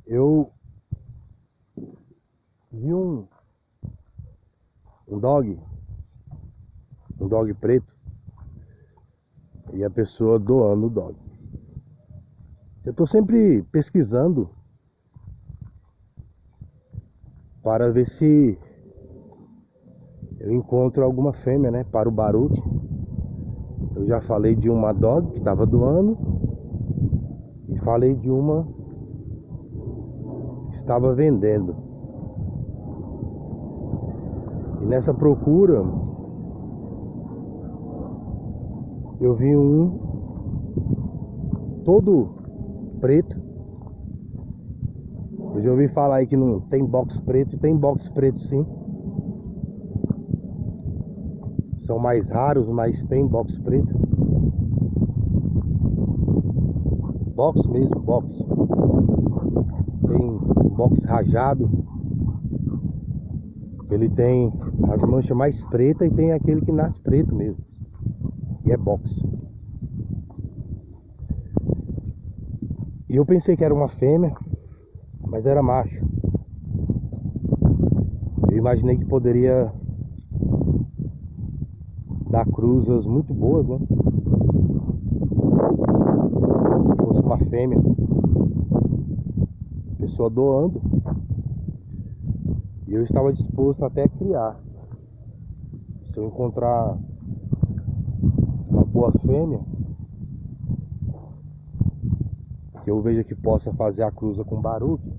Eu vi um dog, um dog preto, e a pessoa doando o dog. Eu tô sempre pesquisando para ver se eu encontro alguma fêmea, né, para o Baruque. Eu já falei de uma dog que estava doando e falei de uma que estava vendendo. E nessa procura eu vi um todo preto. Eu já ouvi falar aí que não tem box preto, e tem box preto sim. São mais raros, mas tem box preto. Box mesmo, box. Tem box rajado. Ele tem as manchas mais pretas e tem aquele que nasce preto mesmo. E é box. E eu pensei que era uma fêmea, mas era macho. Eu imaginei que poderia dar cruzas muito boas, né? Se fosse uma fêmea, pessoa doando, e eu estava disposto até a criar. Se eu encontrar uma boa fêmea, que eu veja que possa fazer a cruza com Baruque,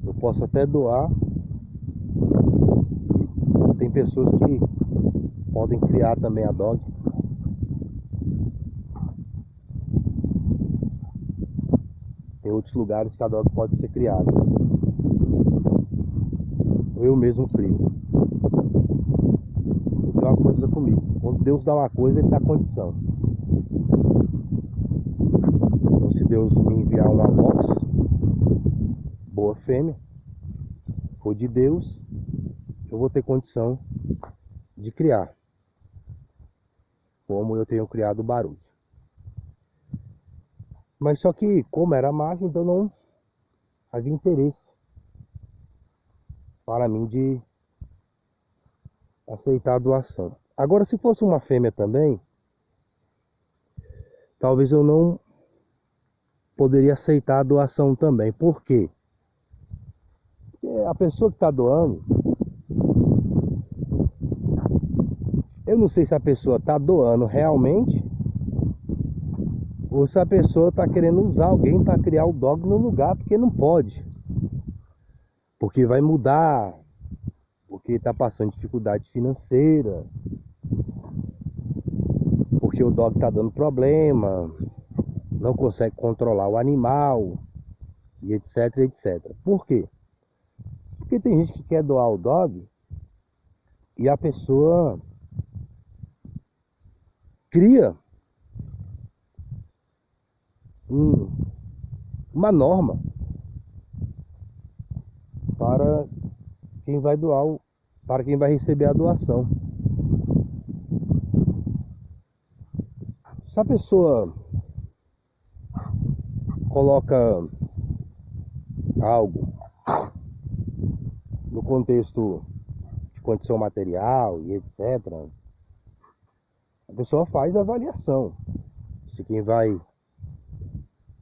eu posso até doar. Tem pessoas que podem criar também a dog. Tem outros lugares que a dog pode ser criada. Eu mesmo crio. Tem uma coisa comigo. Quando Deus dá uma coisa, Ele dá condição. Então, se Deus me enviar uma box, boa fêmea, for de Deus, eu vou ter condição de criar. Como eu tenho criado o Baruque. Mas só que, como era macho, então não havia interesse para mim de aceitar a doação. Agora, se fosse uma fêmea também, talvez eu não poderia aceitar a doação também. Por quê? Porque a pessoa que está doando, eu não sei se a pessoa está doando realmente ou se a pessoa está querendo usar alguém para criar o dog no lugar, porque não pode. Porque vai mudar, porque está passando dificuldade financeira, porque o dog está dando problema, não consegue controlar o animal, e etc, etc. Por quê? Porque tem gente que quer doar o dog e a pessoa cria uma norma para quem vai doar, para quem vai receber a doação. Se a pessoa coloca algo no contexto de condição material e etc, a pessoa faz a avaliação se quem vai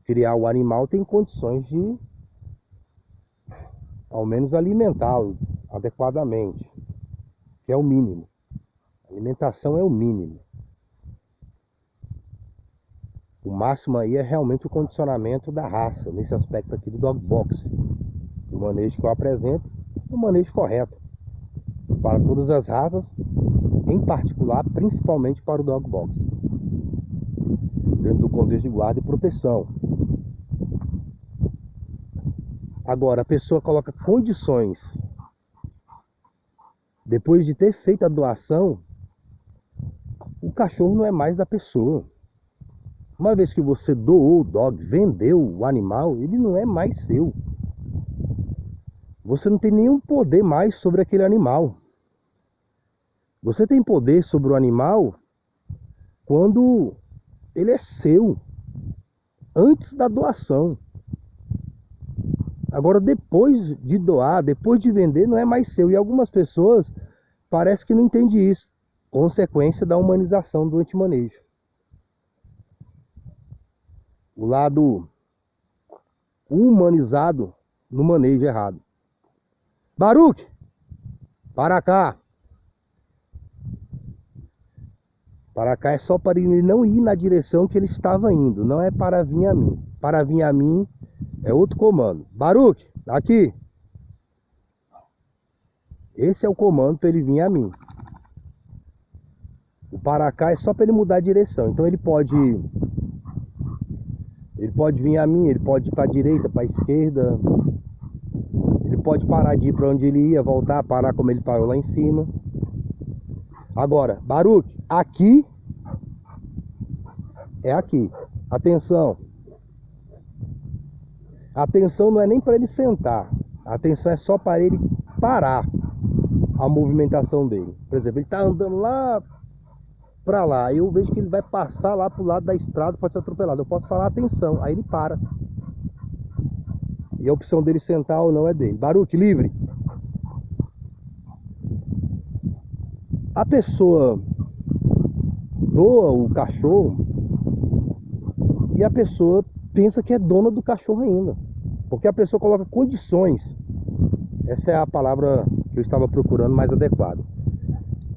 criar o animal tem condições de ao menos alimentá-lo adequadamente, que é o mínimo. A alimentação é o mínimo. O máximo aí é realmente o condicionamento da raça, nesse aspecto aqui do dog box. O manejo que eu apresento é o manejo correto para todas as raças, em particular, principalmente para o dog box, dentro do contexto de guarda e proteção. Agora, a pessoa coloca condições depois de ter feito a doação, o cachorro não é mais da pessoa. Uma vez que você doou o dog, vendeu o animal, ele não é mais seu. Você não tem nenhum poder mais sobre aquele animal. Você tem poder sobre o animal quando ele é seu. antes da doação. Agora, depois de doar, depois de vender, não é mais seu. E algumas pessoas parece que não entendem isso. Consequência da humanização do antimanejo. O lado humanizado no manejo errado. Baruque, para cá. Para cá é só para ele não ir na direção que ele estava indo. Não é para vir a mim. Para vir a mim é outro comando. Baruque, aqui. Esse é o comando para ele vir a mim. O para cá é só para ele mudar a direção. Então ele pode vir a mim, ele pode ir para a direita, para a esquerda. Ele pode parar de ir para onde ele ia, voltar, parar como ele parou lá em cima. Agora, Baruque, aqui é aqui. Atenção. A atenção não é nem para ele sentar. A atenção é só para ele parar a movimentação dele. Por exemplo, ele está andando lá para lá. Eu vejo que ele vai passar lá para o lado da estrada, pode ser atropelado. Eu posso falar atenção. Aí ele para. E a opção dele sentar ou não é dele. Baruque, livre. A pessoa doa o cachorro e a pessoa pensa que é dona do cachorro ainda. Porque a pessoa coloca condições. Essa é a palavra que eu estava procurando mais adequada.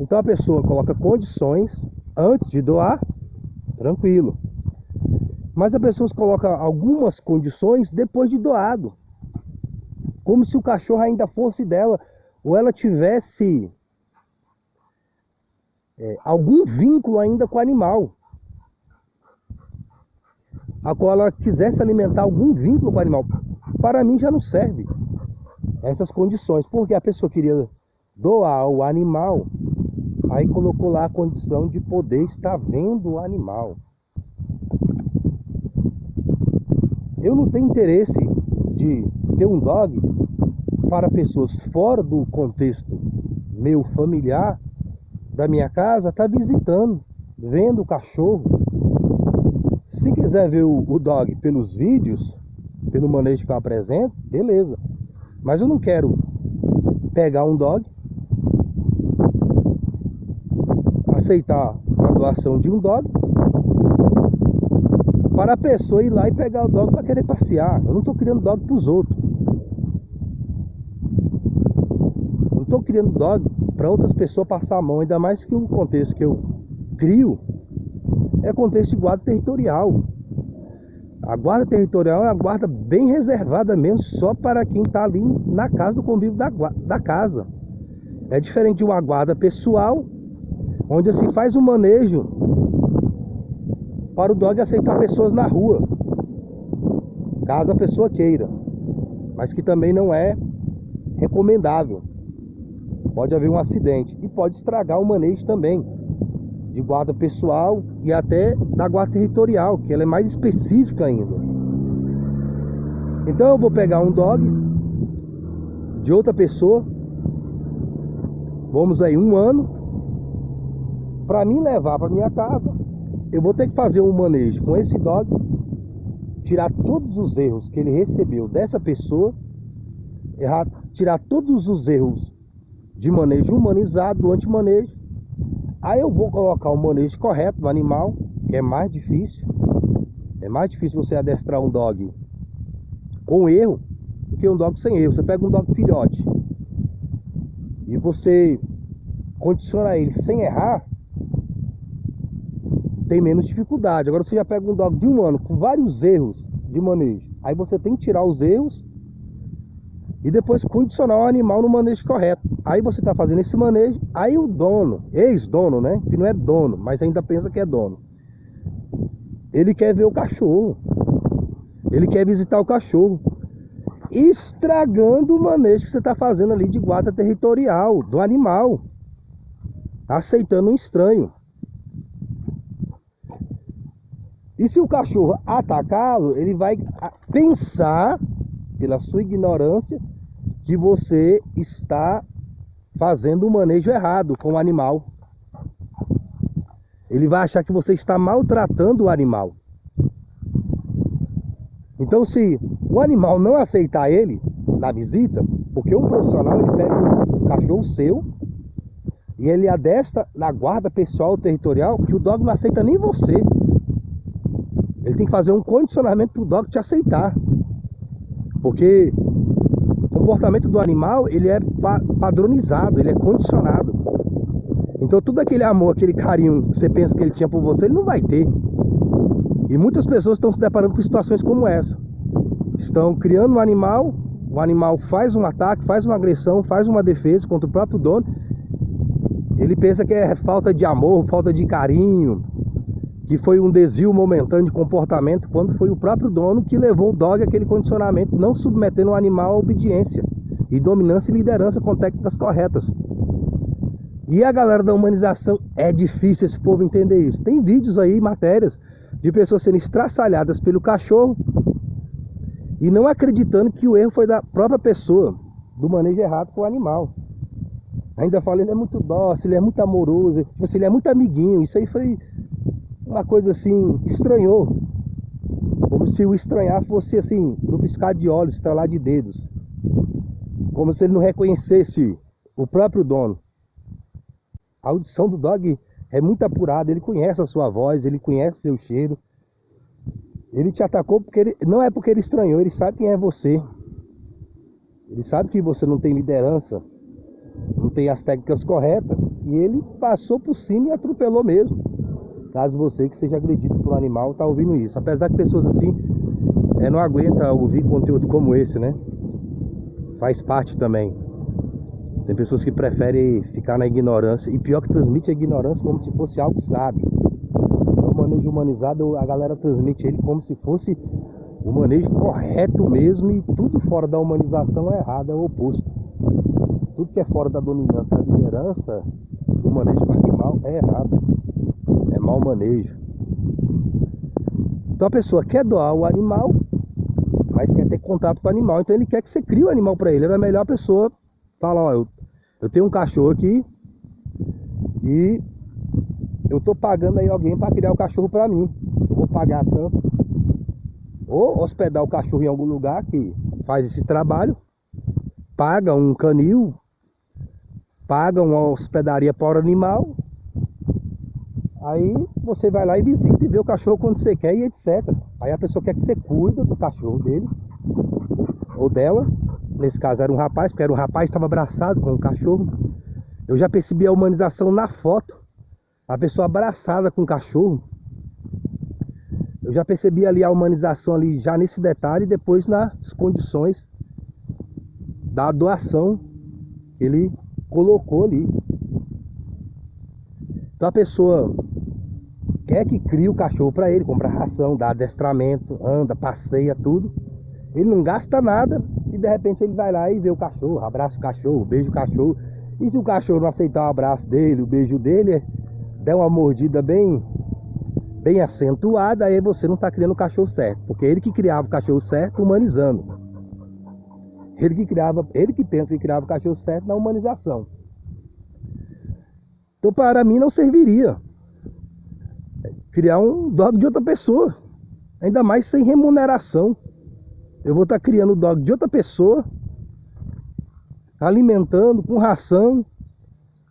Então a pessoa coloca condições antes de doar, tranquilo. Mas a pessoa coloca algumas condições depois de doado. Como se o cachorro ainda fosse dela, ou ela tivesse algum vínculo ainda com o animal. A qual ela quisesse alimentar algum vínculo com o animal. Para mim já não serve essas condições. Porque a pessoa queria doar o animal, aí colocou lá a condição de poder estar vendo o animal. Eu não tenho interesse de ter um dog para pessoas fora do contexto meu familiar, da minha casa, tá visitando, vendo o cachorro. Se quiser ver o dog pelos vídeos, pelo manejo que eu apresento, beleza. Mas eu não quero pegar um dog, aceitar a doação de um dog, para a pessoa ir lá e pegar o dog para querer passear. Eu não estou criando dog para os outros. Eu não estou criando dog para outras pessoas passar a mão. Ainda mais que o contexto que eu crio é contexto de guarda territorial. A guarda territorial é uma guarda bem reservada mesmo, só para quem está ali na casa, do convívio da casa. É diferente de uma guarda pessoal, onde se faz um manejo para o dog aceitar pessoas na rua, caso a pessoa queira, mas que também não é recomendável. Pode haver um acidente e pode estragar o manejo também de guarda pessoal e até da guarda territorial, que ela é mais específica ainda. Então eu vou pegar um dog de outra pessoa, vamos aí 1 ano, para mim levar para minha casa. Eu vou ter que fazer um manejo com esse dog, tirar todos os erros que ele recebeu dessa pessoa, tirar todos os erros de manejo humanizado, do antimanejo. Aí eu vou colocar o manejo correto no animal, que é mais difícil. É mais difícil você adestrar um dog com erro do que um dog sem erro. Você pega um dog filhote e você condiciona ele sem errar, tem menos dificuldade. Agora você já pega um dog de 1 ano com vários erros de manejo, aí você tem que tirar os erros e depois condicionar o animal no manejo correto. Aí você está fazendo esse manejo, aí o dono, ex-dono, né, que não é dono, mas ainda pensa que é dono, ele quer ver o cachorro, ele quer visitar o cachorro, estragando o manejo que você está fazendo ali de guarda territorial do animal, aceitando um estranho. E se o cachorro atacá-lo, ele vai pensar, pela sua ignorância, que você está fazendo um manejo errado com o animal. Ele vai achar que você está maltratando o animal. Então, se o animal não aceitar ele na visita, porque um profissional ele pega um cachorro seu e ele adestra na guarda pessoal territorial que o dog não aceita nem você. Ele tem que fazer um condicionamento para o dog te aceitar. Porque o comportamento do animal, ele é padronizado, ele é condicionado. Então todo aquele amor, aquele carinho que você pensa que ele tinha por você, ele não vai ter. E muitas pessoas estão se deparando com situações como essa. Estão criando um animal, o animal faz um ataque, faz uma agressão, faz uma defesa contra o próprio dono. Ele pensa que é falta de amor, falta de carinho, que foi um desvio momentâneo de comportamento, quando foi o próprio dono que levou o dog àquele condicionamento, não submetendo o animal à obediência e dominância e liderança com técnicas corretas. E a galera da humanização, é difícil esse povo entender isso. Tem vídeos aí, matérias, de pessoas sendo estraçalhadas pelo cachorro e não acreditando que o erro foi da própria pessoa, do manejo errado com o animal. Ainda fala, ele é muito dócil, ele é muito amoroso, tipo assim, ele é muito amiguinho. Isso aí foi uma coisa assim, estranhou. Como se o estranhar fosse assim, no piscar de olhos, estralar de dedos. Como se ele não reconhecesse o próprio dono. A audição do dog é muito apurada, ele conhece a sua voz, ele conhece o seu cheiro. Ele te atacou porque ele, não é porque ele estranhou, ele sabe quem é você. Ele sabe que você não tem liderança, não tem as técnicas corretas. E ele passou por cima e atropelou mesmo. Caso você que seja agredido por um animal está ouvindo isso. Apesar que pessoas assim não aguentam ouvir conteúdo como esse, né? Faz parte também. Tem pessoas que preferem ficar na ignorância. E pior que transmite a ignorância como se fosse algo sábio. O manejo humanizado, a galera transmite ele como se fosse o manejo correto mesmo. E tudo fora da humanização é errado, é o oposto. Tudo que é fora da dominância, da liderança, do manejo com animal é errado. É mau manejo. Então a pessoa quer doar o animal, mas quer ter contato com o animal. Então ele quer que você crie o animal para ele. É melhor a pessoa falar, ó, eu tenho um cachorro aqui e eu tô pagando aí alguém para criar o cachorro para mim. Eu vou pagar tanto. Ou hospedar o cachorro em algum lugar que faz esse trabalho, paga um canil, paga uma hospedaria para o animal. Aí você vai lá e visita e vê o cachorro quando você quer e etc. Aí a pessoa quer que você cuida do cachorro dele ou dela. Nesse caso era um rapaz, porque era um rapaz que estava abraçado com o cachorro. Eu já percebi a humanização na foto. A pessoa abraçada com o cachorro. Eu já percebi ali a humanização ali já nesse detalhe, e depois nas condições da doação que ele colocou ali. Então a pessoa quer que crie o cachorro para ele, compra ração, dá adestramento, anda, passeia, tudo. Ele não gasta nada e de repente ele vai lá e vê o cachorro, abraça o cachorro, beija o cachorro. E se o cachorro não aceitar o abraço dele, o beijo dele, der uma mordida bem acentuada, aí você não está criando o cachorro certo. Porque ele que criava o cachorro certo humanizando. Ele que pensa que criava o cachorro certo na humanização. Então para mim não serviria criar um dog de outra pessoa, ainda mais sem remuneração. Eu vou estar criando o dog de outra pessoa, alimentando com ração,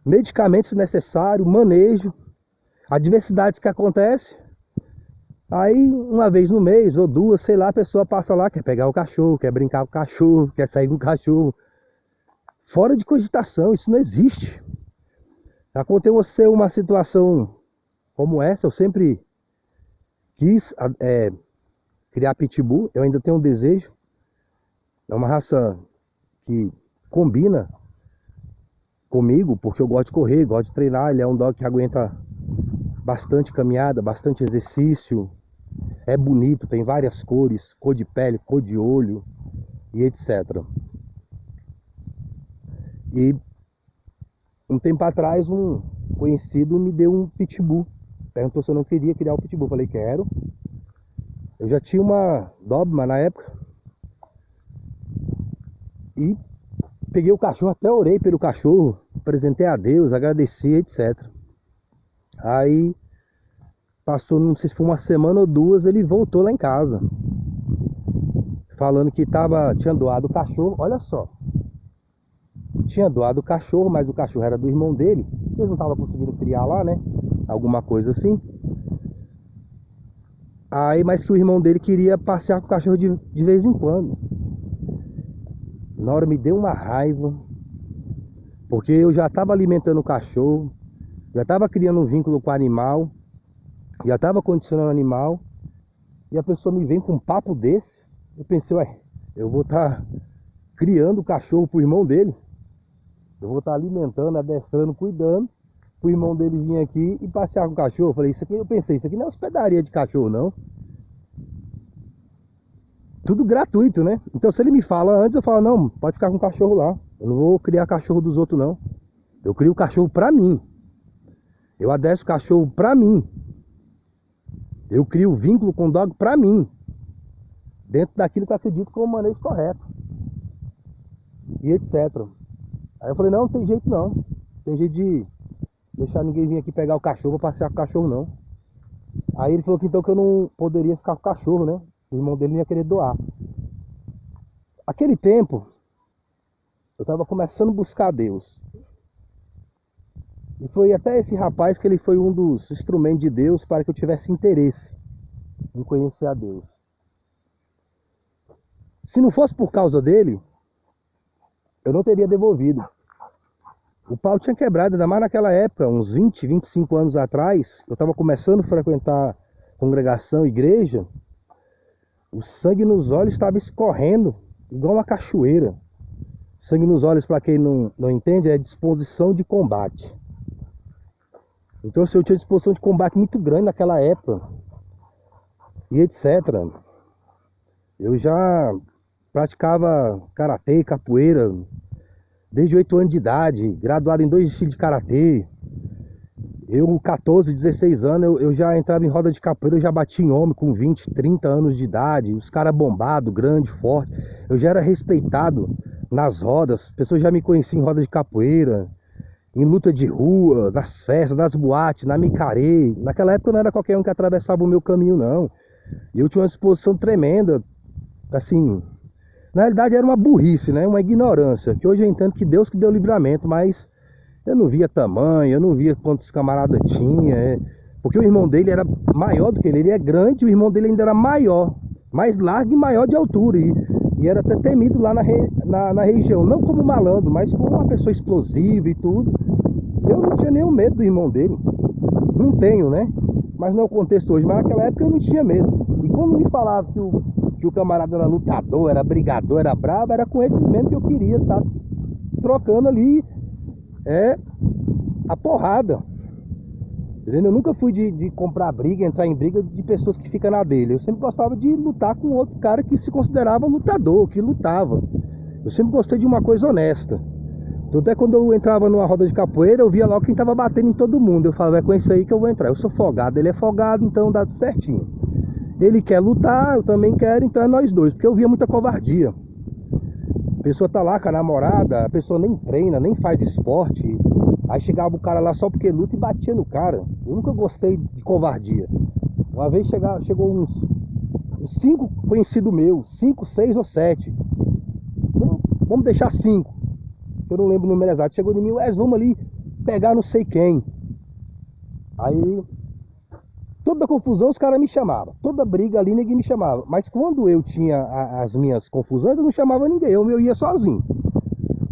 medicamentos se necessário, manejo, adversidades que acontecem. Aí uma vez no mês ou duas, sei lá, a pessoa passa lá, quer pegar o cachorro, quer brincar com o cachorro, quer sair com o cachorro. Fora de cogitação, isso não existe. Aconteceu uma situação como essa, eu sempre quis criar pitbull, eu ainda tenho um desejo. É uma raça que combina comigo, porque eu gosto de correr, gosto de treinar. Ele é um dog que aguenta bastante caminhada, bastante exercício. É bonito, tem várias cores, cor de pele, cor de olho e etc. E um tempo atrás um conhecido me deu um pitbull. Perguntou se eu não queria criar o pitbull. Falei, quero. Eu já tinha uma Doberman na época. E peguei o cachorro, até orei pelo cachorro, apresentei a Deus, agradeci, etc. Aí passou, não sei se foi uma semana ou duas, ele voltou lá em casa. falando que tinha doado o cachorro. Olha só, tinha doado o cachorro, mas o cachorro era do irmão dele. Eles não estavam conseguindo criar lá, né? Alguma coisa assim. Aí, mas que o irmão dele queria passear com o cachorro de vez em quando. Na hora me deu uma raiva, porque eu já estava alimentando o cachorro, já estava criando um vínculo com o animal, já estava condicionando o animal, e a pessoa me vem com um papo desse. Eu pensei, ué, eu vou estar criando o cachorro pro irmão dele, eu vou estar alimentando, adestrando, cuidando, pro irmão dele vir aqui e passear com o cachorro. Eu falei, eu pensei, isso aqui não é hospedaria de cachorro, não. Tudo gratuito, né? Então se ele me fala antes, eu falo, não, pode ficar com o cachorro lá. Eu não vou criar cachorro dos outros, não. Eu crio o cachorro pra mim. Eu adestro o cachorro pra mim. Eu crio o vínculo com o dog pra mim. Dentro daquilo que eu acredito que é o manejo correto. E etc. Aí eu falei, não tem jeito não. Tem jeito de deixar ninguém vir aqui pegar o cachorro pra passear com o cachorro, não. Aí ele falou que então que eu não poderia ficar com o cachorro, né? O irmão dele não ia querer doar. Aquele tempo, eu estava começando a buscar Deus. E foi até esse rapaz que ele foi um dos instrumentos de Deus para que eu tivesse interesse em conhecer a Deus. Se não fosse por causa dele, eu não teria devolvido. O pau tinha quebrado, ainda mais naquela época, uns 20, 25 anos atrás. Eu estava começando a frequentar congregação, igreja. O sangue nos olhos estava escorrendo, igual uma cachoeira. Sangue nos olhos, para quem não entende, é disposição de combate. Então, assim, eu tinha disposição de combate muito grande naquela época. E etc. Eu já praticava karatê, capoeira, desde 8 anos de idade, graduado em 2 estilos de karatê. Eu, 14, 16 anos, eu já entrava em roda de capoeira, eu já bati em homem com 20, 30 anos de idade. Os caras bombados, grande, forte. Eu já era respeitado nas rodas. As pessoas já me conheciam em roda de capoeira, em luta de rua, nas festas, nas boates, na micarê. Naquela época não era qualquer um que atravessava o meu caminho, não. E eu tinha uma disposição tremenda, assim. Na realidade era uma burrice, né? Uma ignorância, que hoje eu entendo que Deus que deu o livramento, mas eu não via tamanho, eu não via quantos camaradas tinha, porque o irmão dele era maior do que ele é grande, o irmão dele ainda era maior, mais largo e maior de altura, e era até temido lá na região, não como malandro, mas como uma pessoa explosiva e tudo. Eu não tinha nenhum medo do irmão dele, não tenho, né? Mas não é o contexto hoje, mas naquela época eu não tinha medo. E quando me falava que o camarada era lutador, era brigador, era brabo, era com esses mesmo que eu queria estar trocando ali a porrada. Entendeu? Eu nunca fui de comprar briga, entrar em briga de pessoas que ficam na dele. Eu sempre gostava de lutar com outro cara que se considerava lutador, que lutava. Eu sempre gostei de uma coisa honesta. Então, até quando eu entrava numa roda de capoeira, eu via logo quem tava batendo em todo mundo. Eu falava, é com isso aí que eu vou entrar. Eu sou folgado, ele é folgado, então dá tudo certinho. Ele quer lutar, eu também quero, então é nós dois. Porque eu via muita covardia. A pessoa tá lá com a namorada, a pessoa nem treina, nem faz esporte. Aí chegava o cara lá só porque luta e batia no cara. Eu nunca gostei de covardia. Uma vez chegou uns 5 conhecidos meus, 5, 6 ou 7. Vamos deixar 5. Eu não lembro o número exato. Chegou em mim, vamos ali pegar não sei quem. Aí, toda confusão os caras me chamavam. Toda briga ali ninguém me chamava. Mas quando eu tinha as minhas confusões, eu não chamava ninguém. Eu ia sozinho.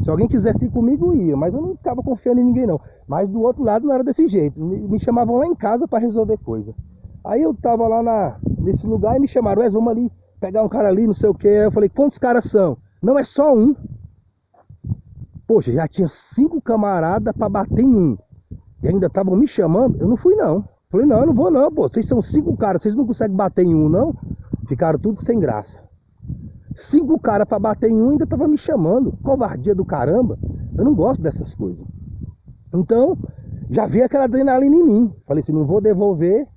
Se alguém quisesse ir comigo, eu ia. Mas eu não ficava confiando em ninguém, não. Mas do outro lado não era desse jeito. Me chamavam lá em casa para resolver coisa. Aí eu tava lá nesse lugar e me chamaram. Vamos ali pegar um cara ali, não sei o que. Aí eu falei, quantos caras são? Não, é só um. Poxa, já tinha 5 camaradas para bater em um. E ainda estavam me chamando. Eu não fui, não. Falei, não, eu não vou, não, pô. Vocês são 5 caras, vocês não conseguem bater em um, não? Ficaram tudo sem graça. 5 caras para bater em um ainda estavam me chamando. Covardia do caramba. Eu não gosto dessas coisas. Então, já vi aquela adrenalina em mim. Falei assim, não vou devolver.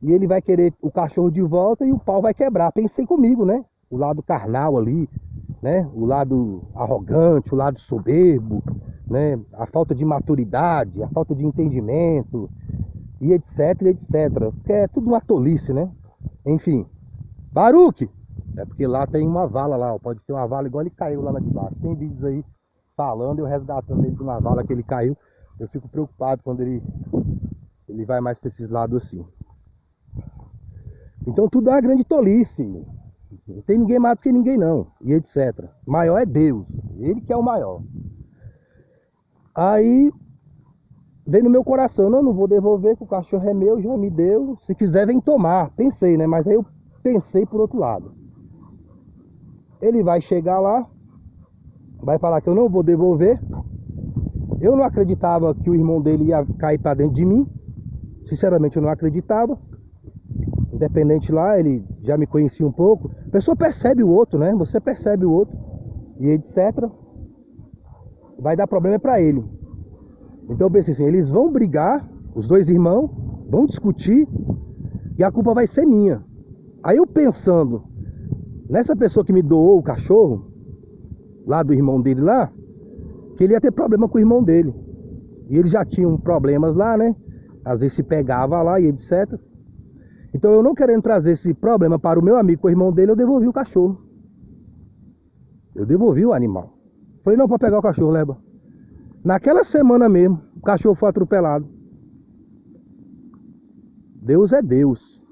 E ele vai querer o cachorro de volta e o pau vai quebrar. Pensei comigo, né? O lado carnal ali, né? O lado arrogante, o lado soberbo, né? A falta de maturidade, a falta de entendimento, e etc, etc. Porque é tudo uma tolice, né? Enfim. Baruque! É porque lá tem uma vala lá, ó. Pode ter uma vala igual ele caiu lá de baixo. Tem vídeos aí falando, eu resgatando ele de uma vala que ele caiu. Eu fico preocupado quando ele vai mais para esses lados assim. Então tudo é uma grande tolice. Não tem ninguém mais do que ninguém não. E etc. Maior é Deus. Ele que é o maior. Aí veio no meu coração, não vou devolver, que o cachorro é meu, já me deu. Se quiser, vem tomar. Pensei, né? Mas aí eu pensei por outro lado. Ele vai chegar lá, vai falar que eu não vou devolver. Eu não acreditava que o irmão dele ia cair para dentro de mim. Sinceramente, eu não acreditava. Independente lá, ele já me conhecia um pouco. A pessoa percebe o outro, né? Você percebe o outro. E etc. Vai dar problema para ele. Então eu pensei assim, eles vão brigar, os dois irmãos, vão discutir, e a culpa vai ser minha. Aí eu pensando nessa pessoa que me doou o cachorro, lá do irmão dele lá, que ele ia ter problema com o irmão dele. E eles já tinham problemas lá, né? Às vezes se pegava lá e etc. Então eu não querendo trazer esse problema para o meu amigo com o irmão dele, eu devolvi o cachorro. Eu devolvi o animal. Falei, não, pode pegar o cachorro, leva. Naquela semana mesmo, o cachorro foi atropelado. Deus é Deus.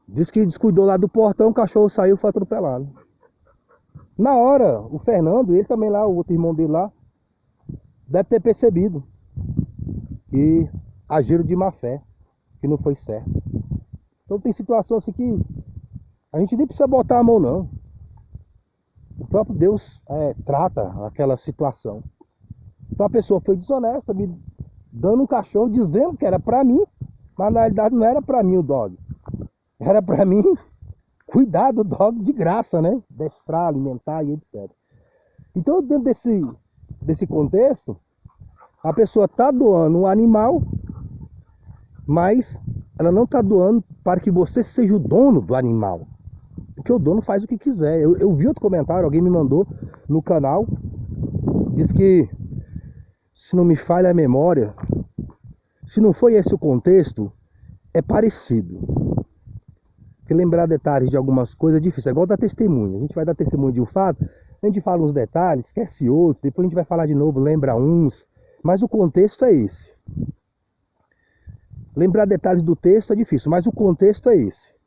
Diz que descuidou lá do portão, o cachorro saiu e foi atropelado. Na hora, o Fernando, ele também lá, o outro irmão dele lá, deve ter percebido que agiram de má fé, que não foi certo. Então tem situação assim que a gente nem precisa botar a mão não. O próprio Deus trata aquela situação. Então a pessoa foi desonesta, me dando um cachorro, dizendo que era pra mim, mas na realidade não era pra mim o dog. Era pra mim cuidar do dog de graça, né? Destrar, alimentar e etc. Então dentro desse contexto, a pessoa está doando um animal, mas ela não está doando para que você seja o dono do animal. Porque o dono faz o que quiser. Eu vi outro comentário, alguém me mandou no canal, diz que, se não me falha a memória, se não foi esse o contexto, é parecido. Porque lembrar detalhes de algumas coisas é difícil, é igual dar testemunho. A gente vai dar testemunho de um fato, a gente fala uns detalhes, esquece outros, depois a gente vai falar de novo, lembra uns, mas o contexto é esse. Lembrar detalhes do texto é difícil, mas o contexto é esse.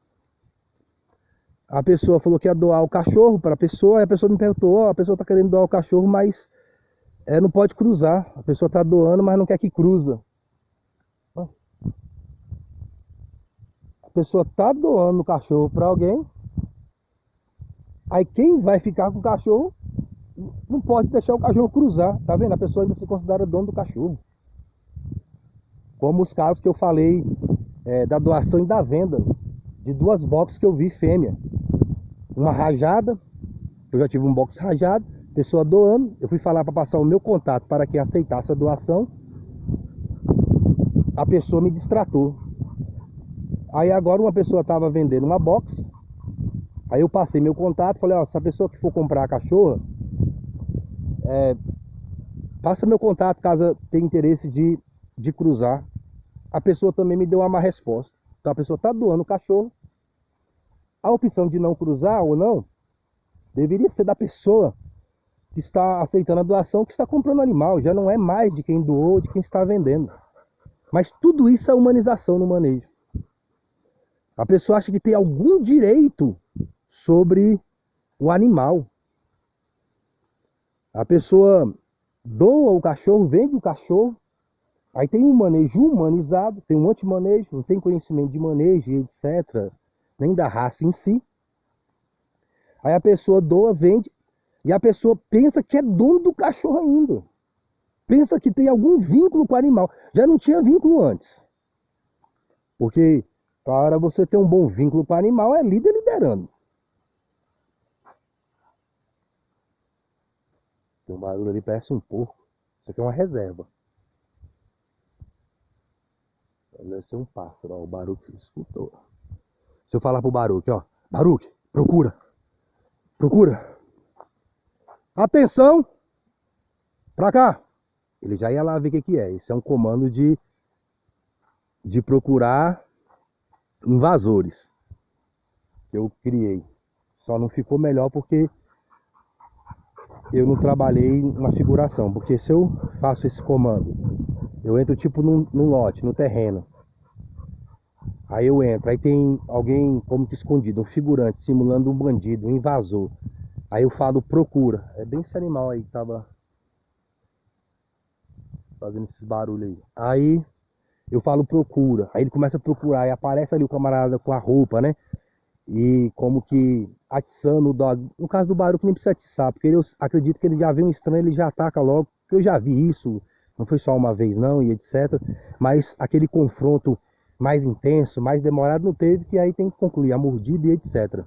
A pessoa falou que ia doar o cachorro para a pessoa, e a pessoa me perguntou, a pessoa está querendo doar o cachorro, mas não pode cruzar. A pessoa está doando, mas não quer que cruza. A pessoa está doando o cachorro para alguém, aí quem vai ficar com o cachorro não pode deixar o cachorro cruzar. Tá vendo? A pessoa ainda se considera dono do cachorro. Como os casos que eu falei da doação e da venda de 2 boxes que eu vi fêmea. Uma rajada, eu já tive um box rajado, pessoa doando, eu fui falar para passar o meu contato para quem aceitasse a doação, a pessoa me distratou. Aí agora uma pessoa estava vendendo uma box, aí eu passei meu contato, falei, ó, se a pessoa que for comprar a cachorra, passa meu contato caso tenha interesse de cruzar. A pessoa também me deu uma má resposta. Então a pessoa está doando o cachorro, a opção de não cruzar ou não, deveria ser da pessoa que está aceitando a doação, que está comprando o animal. Já não é mais de quem doou, de quem está vendendo. Mas tudo isso é humanização no manejo. A pessoa acha que tem algum direito sobre o animal. A pessoa doa o cachorro, vende o cachorro, aí tem um manejo humanizado, tem um anti-manejo, não tem conhecimento de manejo, etc., nem da raça em si. Aí a pessoa doa, vende, e a pessoa pensa que é dono do cachorro ainda. Pensa que tem algum vínculo com o animal. Já não tinha vínculo antes. Porque para você ter um bom vínculo com o animal é líder liderando. Tem um barulho ali, parece um porco. Isso aqui é uma reserva. Deve ser um pássaro, ó, o Baruque escutou. Se eu falar pro Baruque, ó, Baruque, procura. Procura. Atenção. Pra cá. Ele já ia lá ver o que é. Isso é um comando de procurar invasores. que eu criei. Só não ficou melhor porque eu não trabalhei na figuração. Porque se eu faço esse comando, eu entro tipo num lote, no terreno. Aí eu entro, aí tem alguém como que escondido, um figurante simulando um bandido, um invasor. Aí eu falo procura. É bem esse animal aí que tava fazendo esses barulhos aí. Aí eu falo procura. Aí ele começa a procurar. Aí aparece ali o camarada com a roupa, né? E como que atiçando o dog. No caso do Baruque nem precisa atiçar, porque eu acredito que ele já vê um estranho, ele já ataca logo. Porque eu já vi isso, não foi só uma vez não, e etc. Mas aquele confronto mais intenso, mais demorado não teve, que aí tem que concluir a mordida e etc.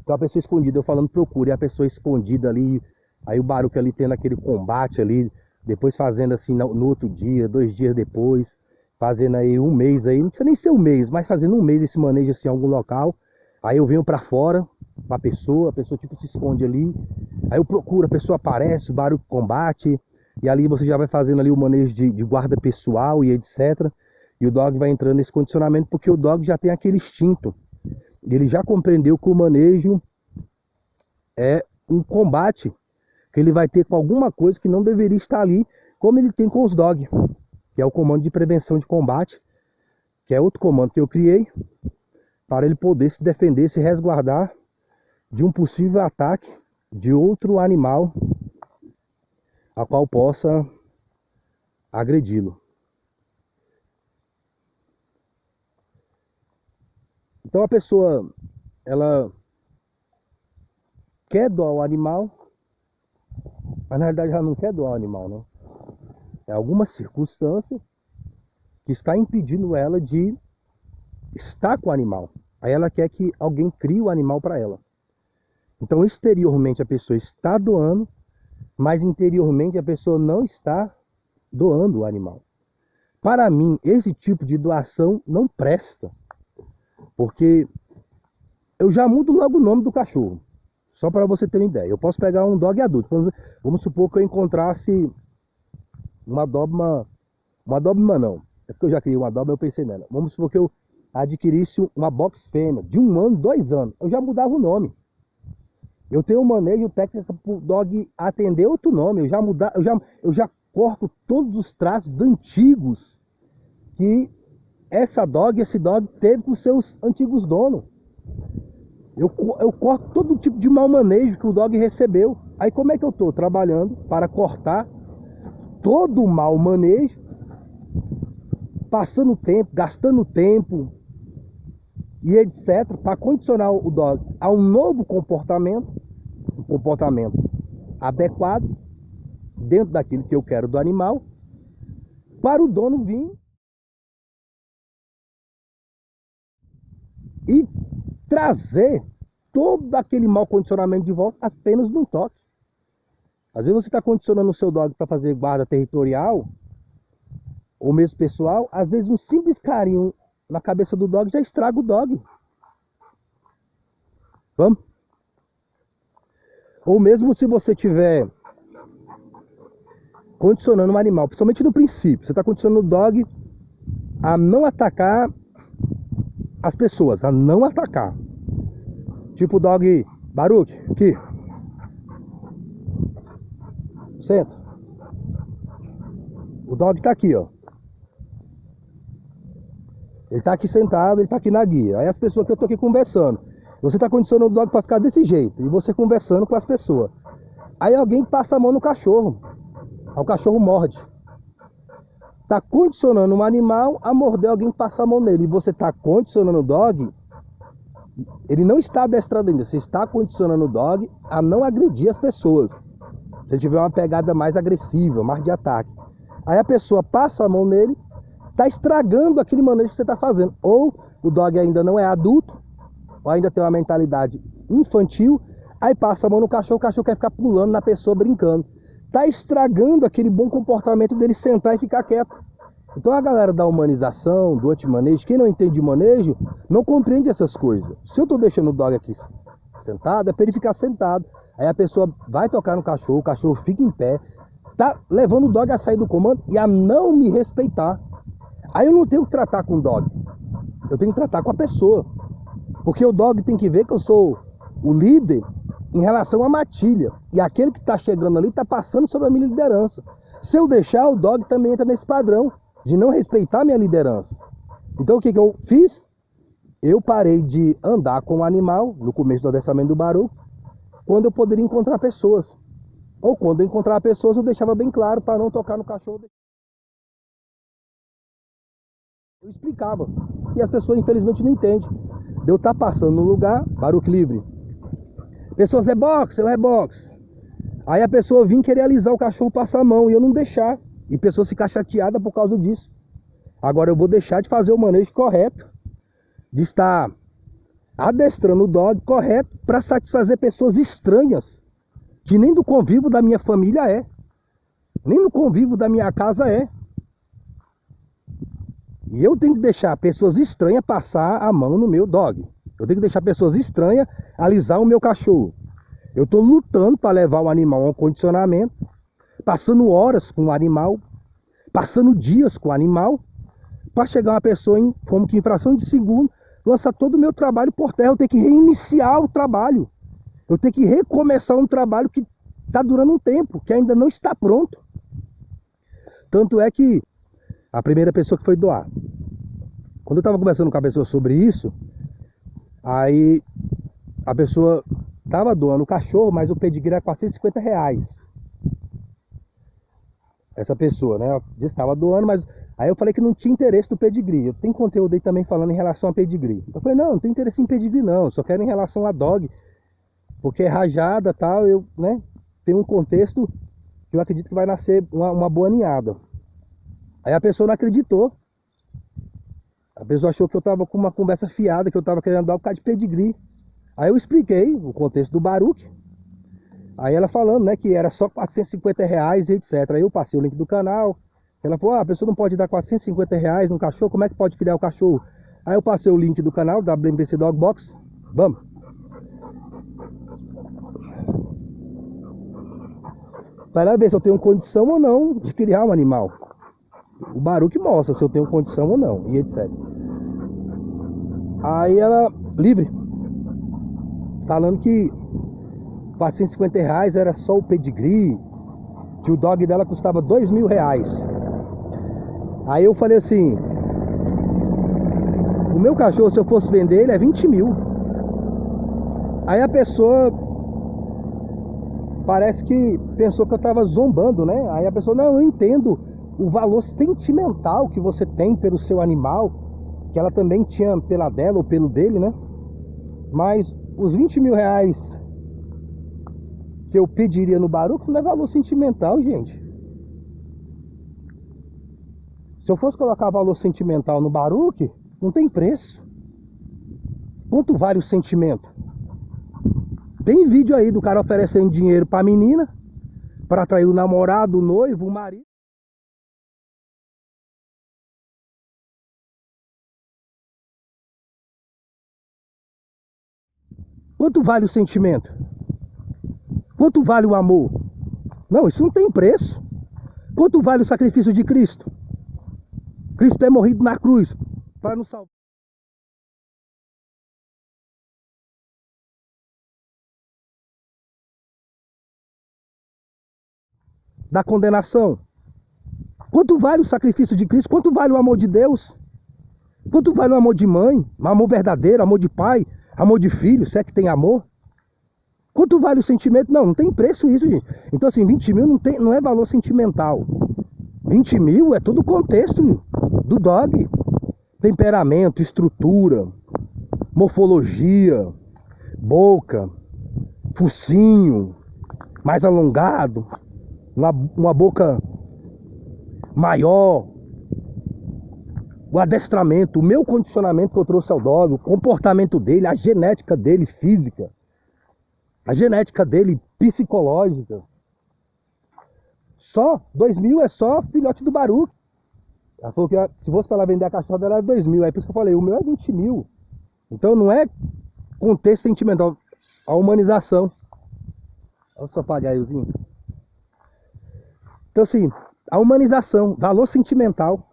Então a pessoa escondida, eu falando procura, e a pessoa escondida ali, aí o Baruque ali tendo aquele combate ali, depois fazendo assim no outro dia, 2 dias depois, fazendo aí um mês aí, não precisa nem ser um mês, mas fazendo um mês esse manejo assim em algum local. Aí eu venho pra fora, pra pessoa, a pessoa tipo se esconde ali, aí eu procuro, a pessoa aparece, o Baruque combate, e ali você já vai fazendo ali o manejo de guarda pessoal e etc. E o dog vai entrando nesse condicionamento porque o dog já tem aquele instinto. Ele já compreendeu que o manejo é um combate que ele vai ter com alguma coisa que não deveria estar ali, como ele tem com os dogs, que é o comando de prevenção de combate, que é outro comando que eu criei para ele poder se defender, se resguardar de um possível ataque de outro animal a qual possa agredi-lo. Então a pessoa, ela quer doar o animal, mas na realidade ela não quer doar o animal, não. É alguma circunstância que está impedindo ela de estar com o animal. Aí ela quer que alguém crie o animal para ela. Então exteriormente a pessoa está doando, mas interiormente a pessoa não está doando o animal. Para mim, esse tipo de doação não presta. Porque eu já mudo logo o nome do cachorro. Só para você ter uma ideia. Eu posso pegar um dog adulto. Vamos supor que eu encontrasse uma Doberman. Uma Doberman não. É porque eu já criei uma Doberman, eu pensei nela. Vamos supor que eu adquirisse uma box fêmea de 1 ano, 2 anos. Eu já mudava o nome. Eu tenho um manejo técnico para o dog atender outro nome. Eu já corto todos os traços antigos que esse dog teve com seus antigos donos. Eu corto todo tipo de mau manejo que o dog recebeu. Aí como é que eu estou trabalhando para cortar todo o mau manejo, passando tempo, gastando tempo e etc, para condicionar o dog a um novo comportamento, um comportamento adequado dentro daquilo que eu quero do animal, para o dono vir e trazer todo aquele mau condicionamento de volta apenas num toque. Às vezes você está condicionando o seu dog para fazer guarda territorial ou mesmo pessoal, às vezes um simples carinho na cabeça do dog já estraga o dog. Vamos? Ou mesmo se você tiver condicionando um animal, principalmente no princípio, você está condicionando o dog a não atacar as pessoas, a não atacar. Tipo o dog, Baruque, aqui. Senta. O dog tá aqui, ó. Ele tá aqui sentado, ele tá aqui na guia. Aí as pessoas que eu tô aqui conversando. Você tá condicionando o dog para ficar desse jeito. E você conversando com as pessoas. Aí alguém passa a mão no cachorro. Aí o cachorro morde. Tá condicionando um animal a morder alguém que passa a mão nele. E você tá condicionando o dog. Ele não está adestrado ainda. Você está condicionando o dog a não agredir as pessoas. Se ele tiver uma pegada mais agressiva, mais de ataque. Aí a pessoa passa a mão nele, está estragando aquele manejo que você está fazendo. Ou o dog ainda não é adulto, ou ainda tem uma mentalidade infantil, aí passa a mão no cachorro, o cachorro quer ficar pulando na pessoa, brincando. Está estragando aquele bom comportamento dele sentar e ficar quieto. Então a galera da humanização, do anti-manejo, quem não entende de manejo, não compreende essas coisas. Se eu estou deixando o dog aqui sentado, é para ele ficar sentado. Aí a pessoa vai tocar no cachorro, o cachorro fica em pé, tá levando o dog a sair do comando e a não me respeitar. Aí eu não tenho que tratar com o dog, eu tenho que tratar com a pessoa. Porque o dog tem que ver que eu sou o líder em relação à matilha. E aquele que está chegando ali está passando sobre a minha liderança. Se eu deixar, o dog também entra nesse padrão de não respeitar a minha liderança. Então o que eu fiz? Eu parei de andar com o animal no começo do adestramento do Baruch, quando eu poderia encontrar pessoas. Ou quando eu encontrava pessoas, eu deixava bem claro para não tocar no cachorro. Eu explicava. E as pessoas infelizmente não entendem. Eu estar passando no lugar, Baruch livre. Pessoas rebox, eu rebox. Aí a pessoa vinha querer alisar o cachorro, passar a mão, e eu não deixar. E pessoas ficar chateadas por causa disso. Agora eu vou deixar de fazer o manejo correto, de estar adestrando o dog correto para satisfazer pessoas estranhas, que nem do convívio da minha família é, nem do convívio da minha casa é. E eu tenho que deixar pessoas estranhas passar a mão no meu dog. Eu tenho que deixar pessoas estranhas alisar o meu cachorro. Eu estou lutando para levar o animal a um condicionamento, passando horas com o animal, passando dias com o animal, para chegar uma pessoa em como que em fração de segundo, lançar todo o meu trabalho por terra. Eu tenho que reiniciar o trabalho. Eu tenho que recomeçar um trabalho que está durando um tempo, que ainda não está pronto. Tanto é que a primeira pessoa que foi doar, quando eu estava conversando com a pessoa sobre isso, aí a pessoa estava doando o cachorro, mas o pedigree era R$450. Essa pessoa, né? Ela disse que estava doando, mas aí eu falei que não tinha interesse do pedigree. Eu tenho conteúdo aí também falando em relação a pedigree. Eu falei, não tem interesse em pedigree não, eu só quero em relação a dog, porque é rajada e tal, eu, né, tem um contexto que eu acredito que vai nascer uma boa ninhada. Aí a pessoa não acreditou. A pessoa achou que eu estava com uma conversa fiada, que eu estava querendo dar por causa de pedigree. Aí eu expliquei o contexto do Baruch. Aí ela falando, né, que era só R$450 e etc. Aí eu passei o link do canal. Ela falou, a pessoa não pode dar R$450 num cachorro, como é que pode criar o cachorro? Aí eu passei o link do canal, WMBC Dog Box. Vamos. Para ver se eu tenho condição ou não de criar um animal. O Baruch mostra se eu tenho condição ou não, e etc. Aí ela, livre, falando que R$450 era só o pedigree, que o dog dela custava R$2.000. Aí eu falei assim, o meu cachorro, se eu fosse vender ele, é 20 mil. Aí a pessoa parece que pensou que eu tava zombando, né? Aí a pessoa, não, eu entendo o valor sentimental que você tem pelo seu animal, que ela também tinha pela dela ou pelo dele, né? Mas os R$20.000 que eu pediria no Baruch não é valor sentimental, gente. Se eu fosse colocar valor sentimental no Baruch, não tem preço. Quanto vale o sentimento? Tem vídeo aí do cara oferecendo dinheiro pra menina, para atrair o namorado, o noivo, o marido. Quanto vale o sentimento? Quanto vale o amor? Não, isso não tem preço. Quanto vale o sacrifício de Cristo? Cristo é morrido na cruz para nos salvar. Da condenação. Quanto vale o sacrifício de Cristo? Quanto vale o amor de Deus? Quanto vale o amor de mãe? Um amor verdadeiro, amor de pai, amor de filho, se é que tem amor? Quanto vale o sentimento? Não, não tem preço isso, gente. Então assim, 20 mil não é valor sentimental. 20 mil é todo o contexto do dog. Temperamento, estrutura, morfologia, boca, focinho, mais alongado, uma boca maior, o adestramento, o meu condicionamento que eu trouxe ao dog, o comportamento dele, a genética dele física, a genética dele psicológica. Só 2.000 é só filhote do Baruch. Ela falou que se fosse para ela vender a cachorra dela era 2.000, é por isso que eu falei, o meu é 20 mil. Então não é contexto sentimental, a humanização. Olha só papagaiozinho. Então assim, a humanização, valor sentimental.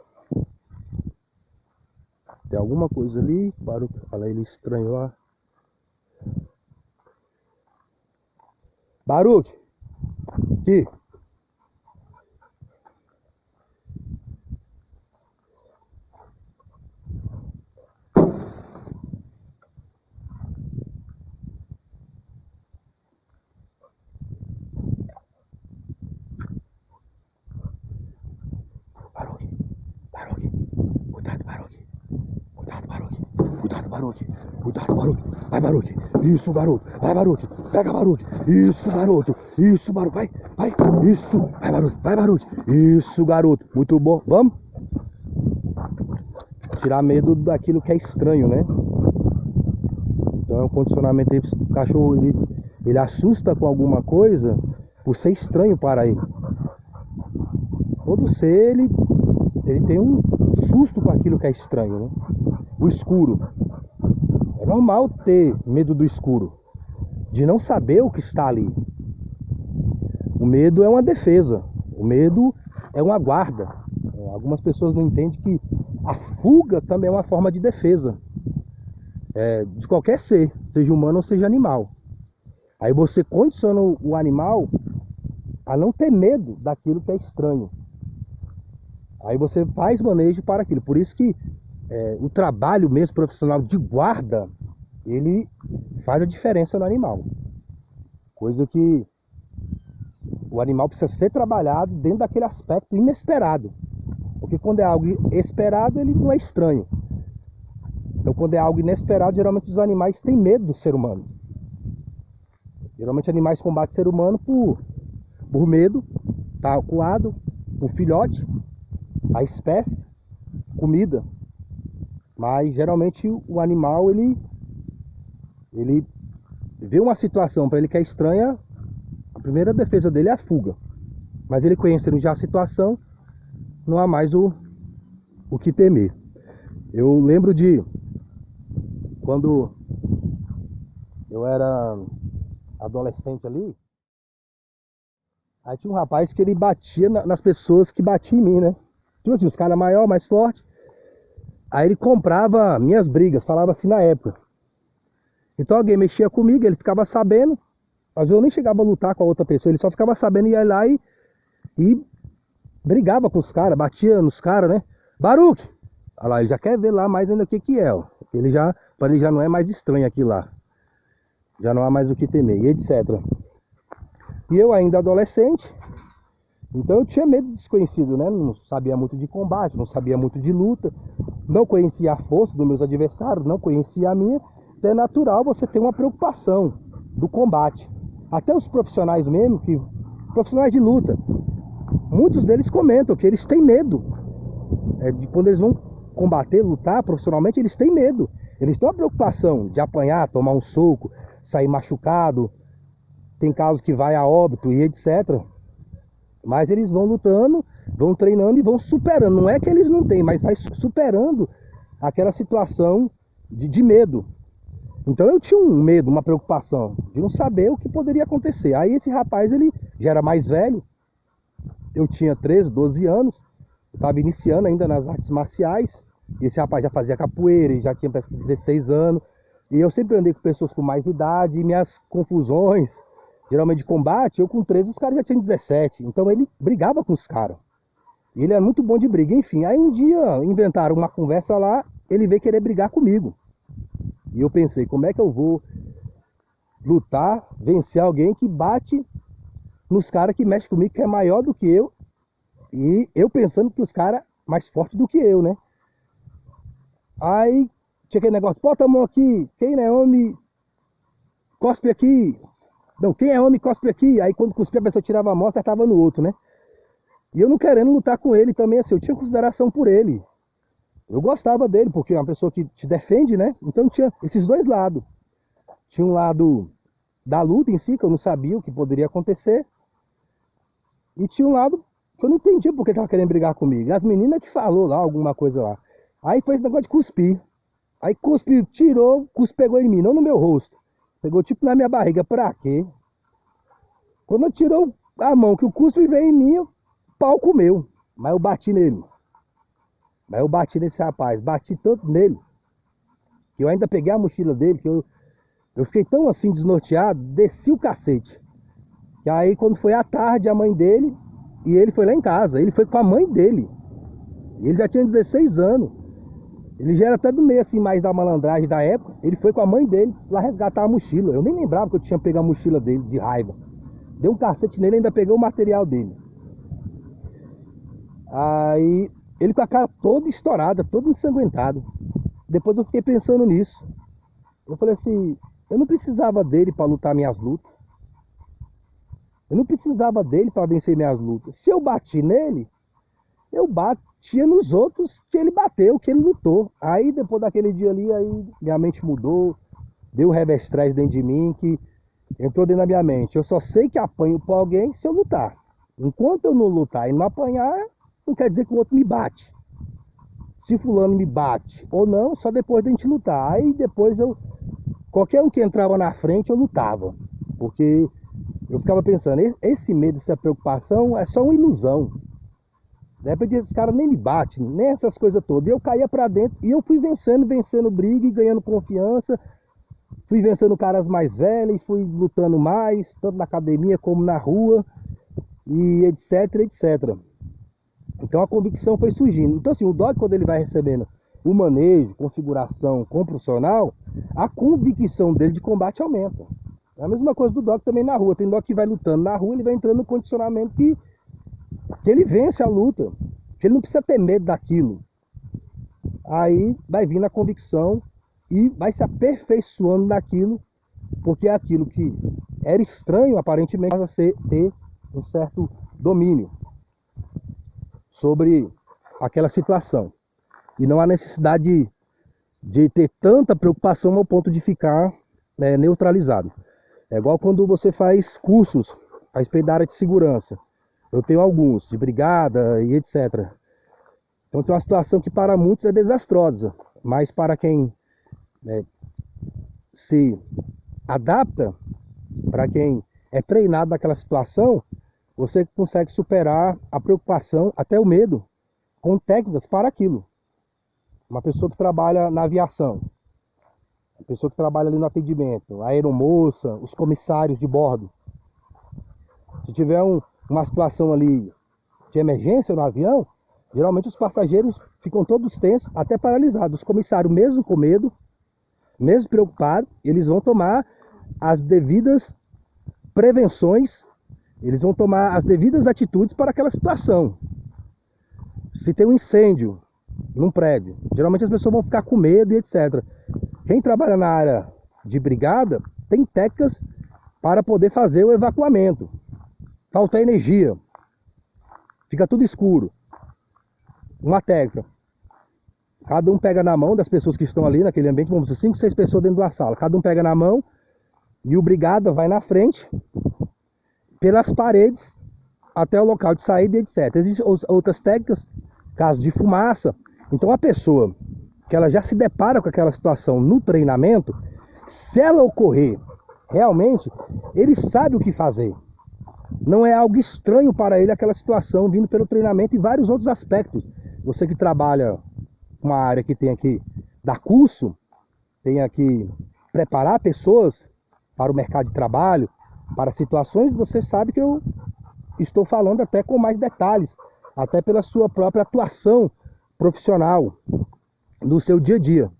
Tem alguma coisa ali, o Baruch, olha, ele estranhou Baruque, aqui. Baruque, Baruque, cuidado, Baruque. Cuidado, Baruque. Cuidado, Baruque. Cuidado, Baruque. Vai, Baruque. Isso, garoto. Vai, Baruque. Pega, Baruque. Isso, garoto. Isso, Baruque. Vai, vai. Isso. Vai, Baruque. Vai, Baruque. Isso, garoto. Muito bom. Vamos? Tirar medo daquilo que é estranho, né? Então é um condicionamento aí. O cachorro, ele assusta com alguma coisa por ser estranho para ele. Todo ser, ele tem um susto com aquilo que é estranho, né? O escuro. É normal ter medo do escuro, de não saber o que está ali. O medo é uma defesa, o medo é uma guarda. Algumas pessoas não entendem que a fuga também é uma forma de defesa, de qualquer ser, seja humano ou seja animal. Aí você condiciona o animal a não ter medo daquilo que é estranho. Aí você faz manejo para aquilo. Por isso que o trabalho mesmo profissional de guarda, ele faz a diferença no animal. Coisa que o animal precisa ser trabalhado dentro daquele aspecto inesperado. Porque quando é algo esperado, ele não é estranho. Então quando é algo inesperado, geralmente os animais têm medo do ser humano. Geralmente animais combatem o ser humano por medo, tá acuado, por filhote, a espécie, comida. Mas geralmente o animal, ele vê uma situação para ele que é estranha, a primeira defesa dele é a fuga. Mas ele conhecendo já a situação, não há mais o que temer. Eu lembro de quando eu era adolescente ali, aí tinha um rapaz que ele batia nas pessoas que batiam em mim, né? Tipo assim, os caras maiores, mais fortes. Aí ele comprava minhas brigas, falava assim na época. Então alguém mexia comigo, ele ficava sabendo, mas eu nem chegava a lutar com a outra pessoa, ele só ficava sabendo e ia lá e brigava com os caras, batia nos caras, né? Baruque! Olha lá, ele já quer ver lá mais ainda o que é, ó. Para ele já não é mais estranho aqui lá. Já não há mais o que temer, e etc. E eu ainda adolescente, então eu tinha medo de desconhecido, né? Não sabia muito de combate, não sabia muito de luta, não conhecia a força dos meus adversários, não conhecia a minha. Então é natural você ter uma preocupação do combate. Até os profissionais mesmo, profissionais de luta, muitos deles comentam que eles têm medo. De quando eles vão combater, lutar profissionalmente, eles têm medo. Eles têm uma preocupação de apanhar, tomar um soco, sair machucado. Tem casos que vai a óbito e etc. Mas eles vão lutando, vão treinando e vão superando. Não é que eles não têm, mas vai superando aquela situação de medo. Então eu tinha um medo, uma preocupação de não saber o que poderia acontecer. Aí esse rapaz, ele já era mais velho. Eu tinha 13, 12 anos. Eu estava iniciando ainda nas artes marciais. E esse rapaz já fazia capoeira, ele já tinha parece que 16 anos. E eu sempre andei com pessoas com mais idade. E minhas confusões, geralmente de combate, eu com 13, os caras já tinham 17. Então ele brigava com os caras. E ele era muito bom de briga. Enfim, aí um dia inventaram uma conversa lá. Ele veio querer brigar comigo. E eu pensei, como é que eu vou lutar, vencer alguém que bate nos caras que mexem comigo, que é maior do que eu. E eu pensando que os caras mais fortes do que eu, né? Aí tinha aquele negócio, bota a mão aqui, quem não é homem, cospe aqui. Não, quem é homem, cospe aqui. Aí quando cuspia, a pessoa tirava a mão, acertava no outro, né? E eu não querendo lutar com ele também, assim, eu tinha consideração por ele. Eu gostava dele, porque é uma pessoa que te defende, né? Então tinha esses dois lados. Tinha um lado da luta em si, que eu não sabia o que poderia acontecer. E tinha um lado que eu não entendia porque tava querendo brigar comigo. As meninas que falou lá, alguma coisa lá. Aí foi esse negócio de cuspir. Aí cuspiu, tirou, pegou em mim, não no meu rosto. Pegou tipo na minha barriga, pra quê? Quando eu tirou a mão, que o cuspe veio em mim, o pau comeu. Mas eu bati nele. Mas eu bati nesse rapaz, bati tanto nele, que eu ainda peguei a mochila dele, que eu fiquei tão assim desnorteado, desci o cacete. E aí quando foi à tarde, a mãe dele, e ele foi lá em casa, ele foi com a mãe dele. Ele já tinha 16 anos. Ele já era até do meio assim, mais da malandragem da época. Ele foi com a mãe dele lá resgatar a mochila. Eu nem lembrava que eu tinha pegado a mochila dele, de raiva. Deu um cacete nele e ainda peguei o material dele. Aí ele com a cara toda estourada, todo ensanguentado. Depois eu fiquei pensando nisso. Eu falei assim, eu não precisava dele para lutar minhas lutas. Eu não precisava dele para vencer minhas lutas. Se eu bati nele, eu batia nos outros que ele bateu, que ele lutou. Aí depois daquele dia ali, aí minha mente mudou. Deu um revestrez dentro de mim que entrou dentro da minha mente. Eu só sei que apanho para alguém se eu lutar. Enquanto eu não lutar e não apanhar, não quer dizer que o outro me bate. Se fulano me bate ou não, só depois da gente lutar. Aí depois qualquer um que entrava na frente, eu lutava. Porque eu ficava pensando, esse medo, essa preocupação é só uma ilusão. De repente esse cara nem me bate, nem essas coisas todas. E eu caía pra dentro e eu fui vencendo briga e ganhando confiança. Fui vencendo caras mais velhos, fui lutando mais, tanto na academia como na rua, e etc, etc. Então a convicção foi surgindo. Então assim, o dog, quando ele vai recebendo o manejo, configuração com o profissional, a convicção dele de combate aumenta. É a mesma coisa do dog também na rua. Tem dog que vai lutando na rua, ele vai entrando no condicionamento que ele vence a luta, que ele não precisa ter medo daquilo. Aí vai vindo a convicção e vai se aperfeiçoando naquilo, porque é aquilo que era estranho, aparentemente, passa a ter um certo domínio sobre aquela situação. E não há necessidade de ter tanta preocupação ao ponto de ficar neutralizado. É igual quando você faz cursos a respeito da área de segurança. Eu tenho alguns, de brigada e etc. Então tem uma situação que para muitos é desastrosa, mas para quem se adapta, para quem é treinado naquela situação, você consegue superar a preocupação, até o medo, com técnicas para aquilo. Uma pessoa que trabalha na aviação, a pessoa que trabalha ali no atendimento, a aeromoça, os comissários de bordo. Se tiver uma situação ali de emergência no avião, geralmente os passageiros ficam todos tensos, até paralisados. Os comissários, mesmo com medo, mesmo preocupados, eles vão tomar as devidas prevenções, eles vão tomar as devidas atitudes para aquela situação. Se tem um incêndio num prédio, geralmente as pessoas vão ficar com medo e etc. Quem trabalha na área de brigada tem técnicas para poder fazer o evacuamento. Falta energia, fica tudo escuro. Uma técnica: cada um pega na mão das pessoas que estão ali naquele ambiente, vamos dizer, 5, 6 pessoas dentro de uma sala. Cada um pega na mão e o brigada vai na frente, pelas paredes, até o local de saída, etc. Existem outras técnicas, caso de fumaça. Então a pessoa que ela já se depara com aquela situação no treinamento, se ela ocorrer realmente, ele sabe o que fazer. Não é algo estranho para ele aquela situação vindo pelo treinamento e vários outros aspectos. Você que trabalha uma área que tem que dar curso, tem que preparar pessoas para o mercado de trabalho, para situações, você sabe que eu estou falando até com mais detalhes, até pela sua própria atuação profissional no seu dia a dia,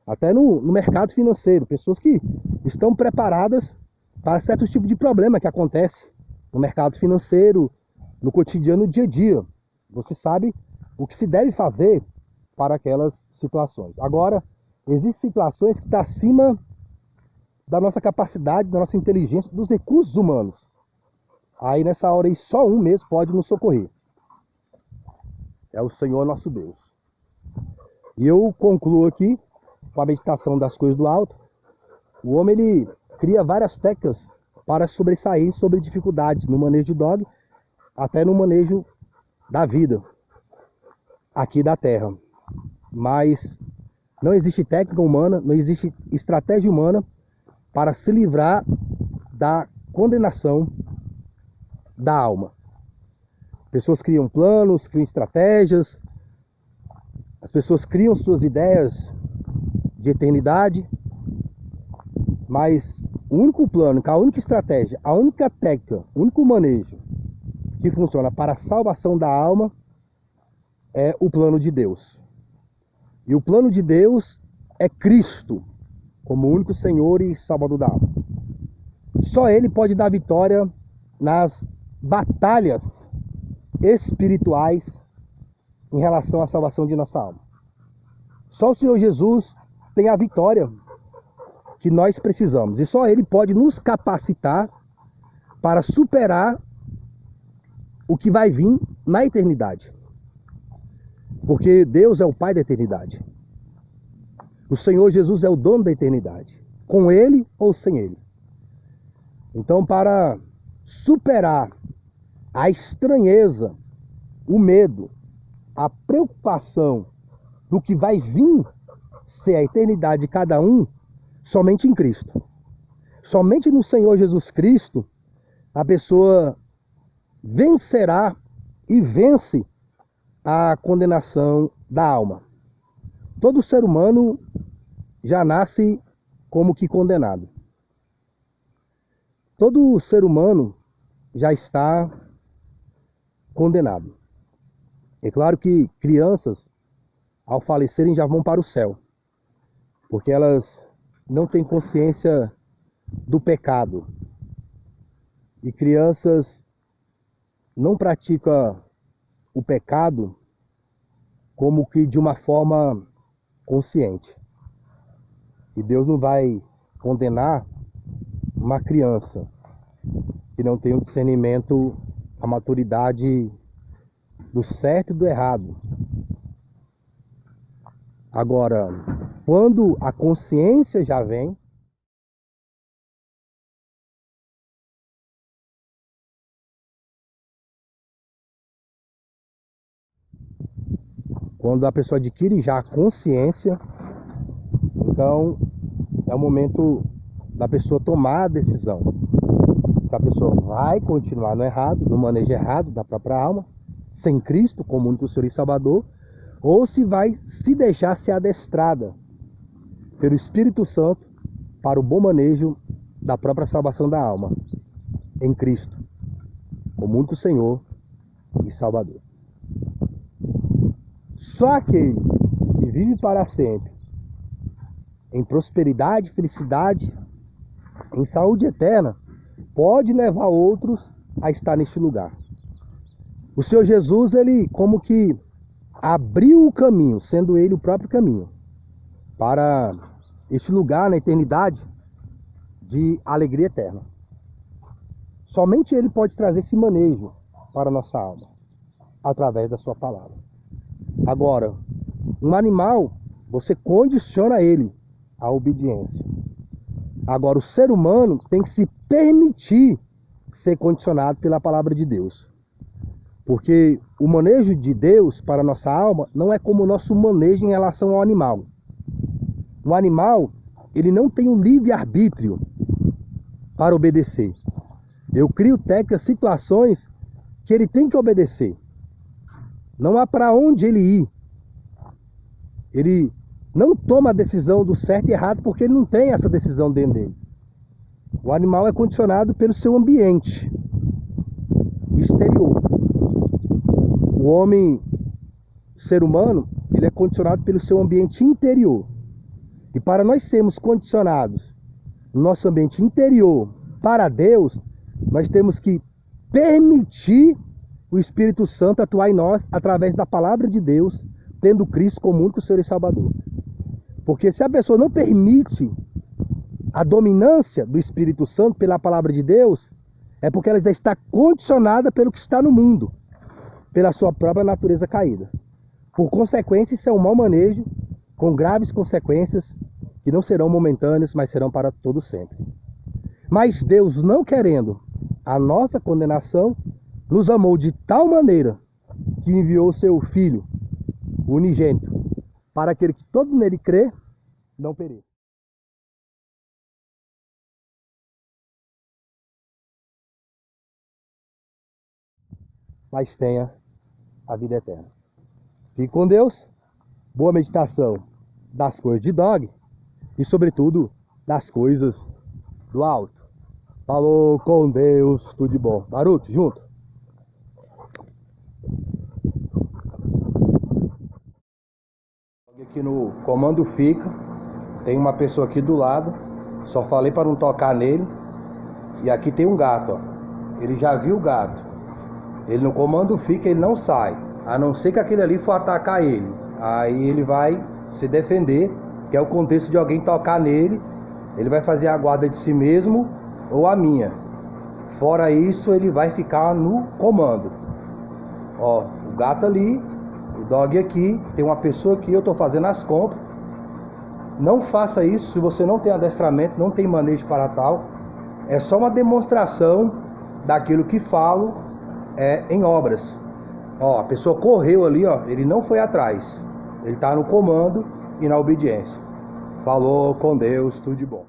até no mercado financeiro, pessoas que estão preparadas para certos tipos de problema que acontece no mercado financeiro, no cotidiano, no dia a dia. Você sabe o que se deve fazer para aquelas situações. Agora, existem situações que estão acima da nossa capacidade, da nossa inteligência, dos recursos humanos. Aí nessa hora aí só um mesmo pode nos socorrer. É o Senhor nosso Deus. E eu concluo aqui com a meditação das coisas do alto. O homem, ele cria várias técnicas para sobressair sobre dificuldades no manejo de dog, até no manejo da vida aqui da terra. Mas não existe técnica humana, não existe estratégia humana para se livrar da condenação da alma. Pessoas criam planos, criam estratégias, as pessoas criam suas ideias de eternidade, mas o único plano, a única estratégia, a única técnica, o único manejo que funciona para a salvação da alma é o plano de Deus. E o plano de Deus é Cristo, como único Senhor e Salvador da alma. Só Ele pode dar vitória nas batalhas espirituais em relação à salvação de nossa alma. Só o Senhor Jesus tem a vitória que nós precisamos. E só Ele pode nos capacitar para superar o que vai vir na eternidade. Porque Deus é o Pai da eternidade. O Senhor Jesus é o dono da eternidade. Com Ele ou sem Ele. Então, para superar a estranheza, o medo, a preocupação do que vai vir ser a eternidade de cada um, somente em Cristo. Somente no Senhor Jesus Cristo, a pessoa vencerá e vence a condenação da alma. Todo ser humano já nasce como que condenado. Todo ser humano já está condenado. É claro que crianças, ao falecerem, já vão para o céu, porque elas não têm consciência do pecado. E crianças não praticam o pecado como que de uma forma consciente. E Deus não vai condenar uma criança que não tem o discernimento, a maturidade do certo e do errado. Agora, quando a consciência já vem, quando a pessoa adquire já a consciência, então é o momento da pessoa tomar a decisão. Se a pessoa vai continuar no errado, no manejo errado da própria alma, sem Cristo como único Senhor e Salvador, ou se vai se deixar ser adestrada pelo Espírito Santo para o bom manejo da própria salvação da alma, em Cristo, como único Senhor e Salvador. Só aquele que vive para sempre, em prosperidade, felicidade, em saúde eterna, pode levar outros a estar neste lugar. O Senhor Jesus, Ele como que abriu o caminho, sendo Ele o próprio caminho, para este lugar na eternidade de alegria eterna. Somente Ele pode trazer esse manejo para a nossa alma, através da sua palavra. Agora, um animal, você condiciona ele à obediência. Agora, o ser humano tem que se permitir ser condicionado pela palavra de Deus. Porque o manejo de Deus para a nossa alma não é como o nosso manejo em relação ao animal. O animal, ele não tem o livre-arbítrio para obedecer. Eu crio técnicas, situações que ele tem que obedecer. Não há para onde ele ir. Ele não toma a decisão do certo e errado porque ele não tem essa decisão dentro dele. O animal é condicionado pelo seu ambiente exterior. O homem, ser humano, ele é condicionado pelo seu ambiente interior. E para nós sermos condicionados no nosso ambiente interior para Deus, nós temos que permitir o Espírito Santo atuar em nós através da palavra de Deus, tendo Cristo como único Senhor e Salvador. Porque se a pessoa não permite a dominância do Espírito Santo pela palavra de Deus, é porque ela já está condicionada pelo que está no mundo, pela sua própria natureza caída. Por consequência, isso é um mau manejo, com graves consequências, que não serão momentâneas, mas serão para todo sempre. Mas Deus, não querendo a nossa condenação, nos amou de tal maneira que enviou o seu Filho, o unigênito, para aquele que todo nele crê, não pereça. Mas tenha a vida eterna. Fique com Deus, boa meditação das coisas de Dog e, sobretudo, das coisas Do alto. Falou com Deus, tudo de bom. Baruto, junto. Aqui no comando fica. Tem uma pessoa aqui do lado. Só falei para não tocar nele. E aqui tem um gato, ó. Ele já viu o gato. Ele no comando fica, ele não sai. A não ser que aquele ali for atacar ele. Aí ele vai se defender, que é o contexto de alguém tocar nele. Ele vai fazer a guarda de si mesmo ou a minha. Fora isso, ele vai ficar no comando. Ó, o gato ali, o dog aqui, tem uma pessoa aqui, eu tô fazendo as compras. Não faça isso se você não tem adestramento, não tem manejo para tal. É só uma demonstração daquilo que falo em obras. Ó, a pessoa correu ali, ó, ele não foi atrás. Ele tá no comando e na obediência. Falou com Deus, tudo de bom.